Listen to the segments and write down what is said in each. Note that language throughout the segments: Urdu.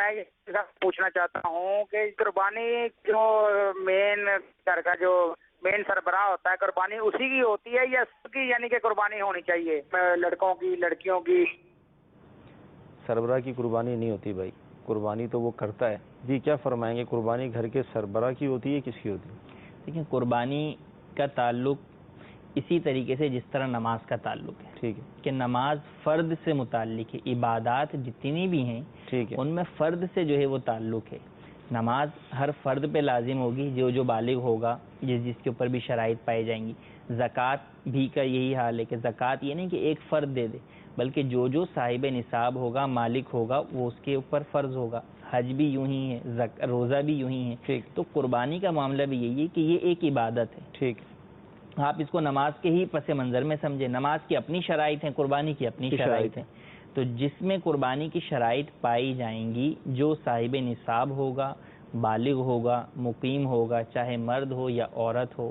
میں یہ پوچھنا چاہتا ہوں کہ قربانی جو مین گھر کا جو مین سربراہ ہوتا ہے قربانی اسی کی ہوتی ہے یا سب کی یعنی کہ قربانی ہونی چاہیے لڑکوں کی لڑکیوں کی؟ سربراہ کی قربانی نہیں ہوتی بھائی، قربانی تو وہ کرتا ہے. جی کیا فرمائیں گے، قربانی گھر کے سربراہ کی ہوتی ہے کس کی ہوتی ہے؟ لیکن قربانی کا تعلق اسی طریقے سے جس طرح نماز کا تعلق ہے، ٹھیک ہے، کہ نماز فرد سے متعلق ہے. عبادات جتنی بھی ہیں ٹھیک ہے ان میں فرد سے جو ہے وہ تعلق ہے. نماز ہر فرد پہ لازم ہوگی جو بالغ ہوگا، جس کے اوپر بھی شرائط پائی جائیں گی. زکوٰۃ بھی کا یہی حال ہے کہ زکوٰۃ یہ نہیں کہ ایک فرد دے دے، بلکہ جو صاحب نصاب ہوگا، مالک ہوگا، وہ اس کے اوپر فرض ہوگا. حج بھی یوں ہی ہے، روزہ بھی یوں ہی ہے. تو قربانی کا معاملہ بھی یہی ہے کہ یہ ایک عبادت ہے. ٹھیک، آپ اس کو نماز کے ہی پس منظر میں سمجھیں. نماز کی اپنی شرائط ہیں، قربانی کی اپنی شرائط ہیں. تو جس میں قربانی کی شرائط پائی جائیں گی، جو صاحب نصاب ہوگا، بالغ ہوگا، مقیم ہوگا، چاہے مرد ہو یا عورت ہو،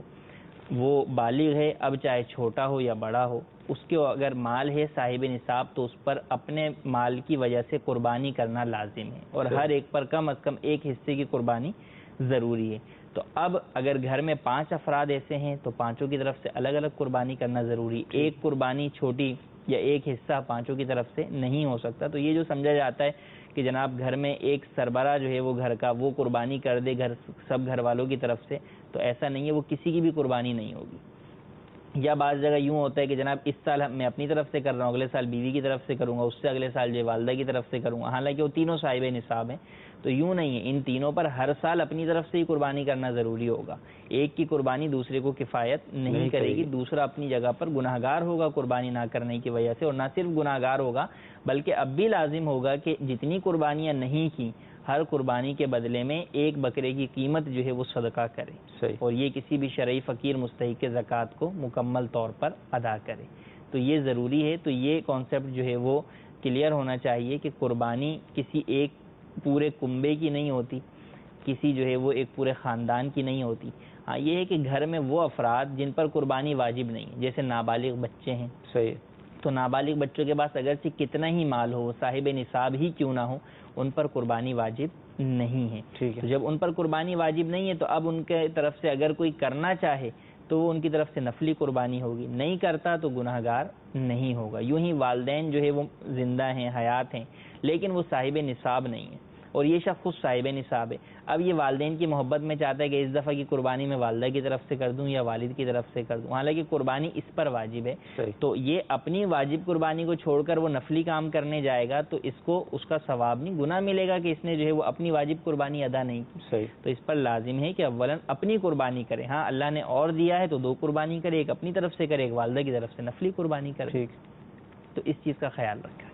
وہ بالغ ہے اب چاہے چھوٹا ہو یا بڑا ہو، اس کے اگر مال ہے صاحب نصاب تو اس پر اپنے مال کی وجہ سے قربانی کرنا لازم ہے، اور ہر ایک پر کم از کم ایک حصے کی قربانی ضروری ہے. تو اب اگر گھر میں 5 افراد ایسے ہیں تو 5 کی طرف سے الگ الگ قربانی کرنا ضروری. ایک قربانی چھوٹی یا ایک حصہ 5 کی طرف سے نہیں ہو سکتا. تو یہ جو سمجھا جاتا ہے کہ جناب گھر میں ایک سربراہ جو ہے وہ گھر کا وہ قربانی کر دے سب گھر والوں کی طرف سے، تو ایسا نہیں ہے، وہ کسی کی بھی قربانی نہیں ہوگی. یا بعض جگہ یوں ہوتا ہے کہ جناب اس سال میں اپنی طرف سے کر رہا ہوں، اگلے سال بیوی کی طرف سے کروں گا، اس سے اگلے سال جو والدہ کی طرف سے کروں گا، حالانکہ وہ تینوں صاحب نصاب ہیں. تو یوں نہیں ہے، ان تینوں پر ہر سال اپنی طرف سے ہی قربانی کرنا ضروری ہوگا. ایک کی قربانی دوسرے کو کفایت نہیں کرے گی، دوسرا اپنی جگہ پر گناہگار ہوگا قربانی نہ کرنے کی وجہ سے. اور نہ صرف گناہگار ہوگا بلکہ اب بھی لازم ہوگا کہ جتنی قربانیاں نہیں کی، ہر قربانی کے بدلے میں ایک بکرے کی قیمت جو ہے وہ صدقہ کرے. اور یہ کسی بھی شرعی فقیر مستحق زکوٰۃ کو مکمل طور پر ادا کرے. تو یہ ضروری ہے. تو یہ کانسیپٹ جو ہے وہ کلیئر ہونا چاہیے کہ قربانی کسی ایک پورے کنبے کی نہیں ہوتی، کسی جو ہے وہ ایک پورے خاندان کی نہیں ہوتی. ہاں یہ ہے کہ گھر میں وہ افراد جن پر قربانی واجب نہیں، جیسے نابالغ بچے ہیں، صحیح، تو نابالغ بچوں کے پاس اگرچہ کتنا ہی مال ہو، صاحب نصاب ہی کیوں نہ ہو، ان پر قربانی واجب نہیں ہے. تو جب ان پر قربانی واجب نہیں ہے تو اب ان کے طرف سے اگر کوئی کرنا چاہے تو وہ ان کی طرف سے نفلی قربانی ہوگی، نہیں کرتا تو گناہگار نہیں ہوگا. یوں ہی والدین جو ہے وہ زندہ ہیں، حیات ہیں، لیکن وہ صاحب نصاب نہیں ہیں اور یہ شخص خود صاحب نصاب ہے. اب یہ والدین کی محبت میں چاہتا ہے کہ اس دفعہ کی قربانی میں والدہ کی طرف سے کر دوں یا والد کی طرف سے کر دوں، حالانکہ قربانی اس پر واجب ہے. تو یہ اپنی واجب قربانی کو چھوڑ کر وہ نفلی کام کرنے جائے گا تو اس کو اس کا ثواب نہیں، گناہ ملے گا کہ اس نے جو ہے وہ اپنی واجب قربانی ادا نہیں کی. تو اس پر لازم ہے کہ اولا اپنی قربانی کرے. ہاں اللہ نے اور دیا ہے تو 2 قربانی کرے، ایک اپنی طرف سے کرے، ایک والدہ کی طرف سے نفلی قربانی کرے. تو اس چیز کا خیال رکھیں.